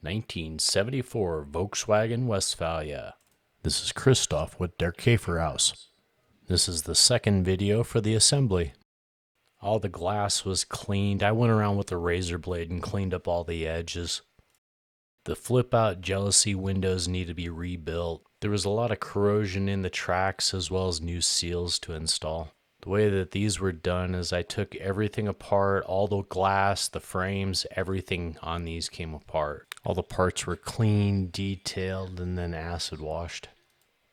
1974 Volkswagen Westfalia. This is Christoph with der Käferhaus. This is the second video for the assembly. All the glass was cleaned. I went around with a razor blade and cleaned up all the edges. The flip-out jealousy windows need to be rebuilt. There was a lot of corrosion in the tracks as well as new seals to install. The way that these were done is I took everything apart, all the glass, the frames, everything on these came apart. All the parts were cleaned, detailed, and then acid washed.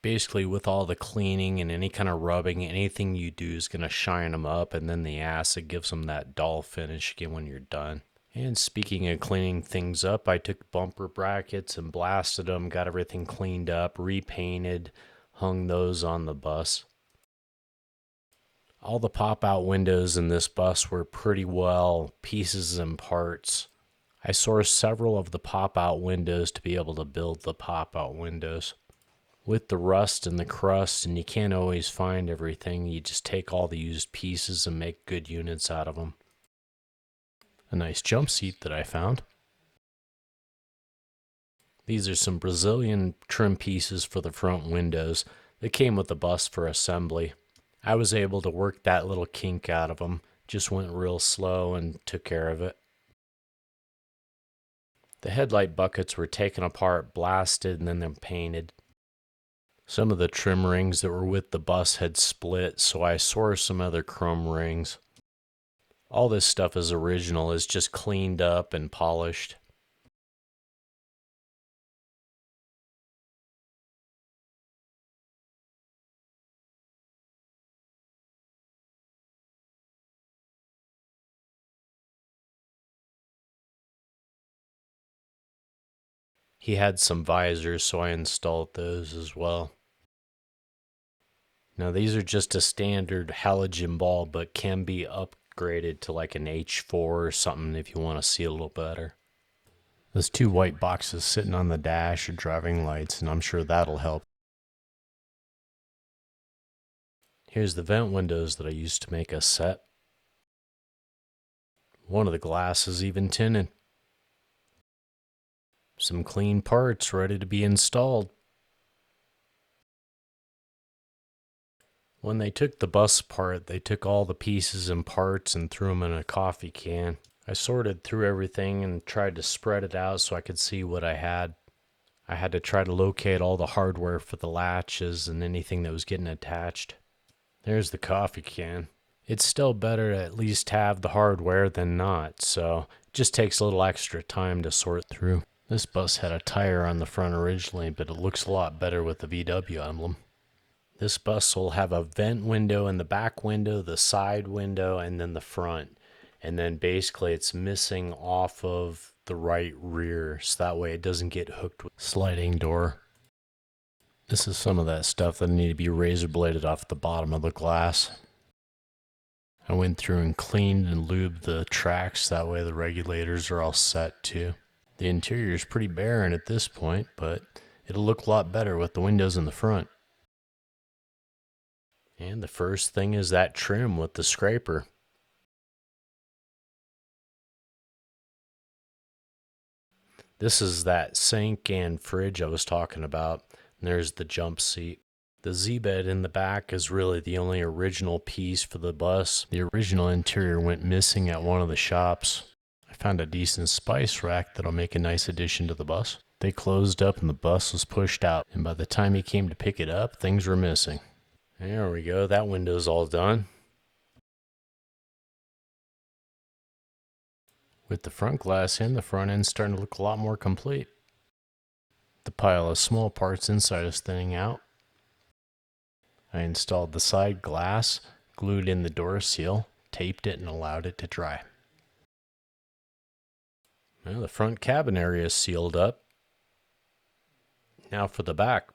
Basically, with all the cleaning and any kind of rubbing, anything you do is going to shine them up, and then the acid gives them that dull finish again when you're done. And speaking of cleaning things up, I took bumper brackets and blasted them, got everything cleaned up, repainted, hung those on the bus. All the pop-out windows in this bus were pretty well pieces and parts. I sourced several of the pop-out windows to be able to build the pop-out windows. With the rust and the crust, and you can't always find everything, you just take all the used pieces and make good units out of them. A nice jump seat that I found. These are some Brazilian trim pieces for the front windows. They came with the bus for assembly. I was able to work that little kink out of them. Just went real slow and took care of it. The headlight buckets were taken apart, blasted, and then they're painted. Some of the trim rings that were with the bus had split, so I sourced some other chrome rings. All this stuff is original, it's just cleaned up and polished. He had some visors, so I installed those as well. Now these are just a standard halogen bulb, but can be upgraded to like an H4 or something if you want to see a little better. There's two white boxes sitting on the dash or driving lights, and I'm sure that'll help. Here's the vent windows that I used to make a set. One of the glass is even tinted. Some clean parts ready to be installed. When they took the bus apart, they took all the pieces and parts and threw them in a coffee can. I sorted through everything and tried to spread it out so I could see what I had. I had to try to locate all the hardware for the latches and anything that was getting attached. There's the coffee can. It's still better to at least have the hardware than not, so it just takes a little extra time to sort through. This bus had a tire on the front originally, but it looks a lot better with the VW emblem. This bus will have a vent window in the back window, the side window, and then the front. And then basically it's missing off of the right rear, so that way it doesn't get hooked with sliding door. This is some of that stuff that need to be razor bladed off the bottom of the glass. I went through and cleaned and lubed the tracks, that way the regulators are all set too. The interior is pretty barren at this point, but it'll look a lot better with the windows in the front. And the first thing is that trim with the scraper. This is that sink and fridge I was talking about. And there's the jump seat. The Z-bed in the back is really the only original piece for the bus. The original interior went missing at one of the shops. I found a decent spice rack that'll make a nice addition to the bus. They closed up and the bus was pushed out, and by the time he came to pick it up, things were missing. There we go, that window's all done. With the front glass in, the front end starting to look a lot more complete. The pile of small parts inside is thinning out. I installed the side glass, glued in the door seal, taped it, and allowed it to dry. Well, the front cabin area is sealed up. Now for the back.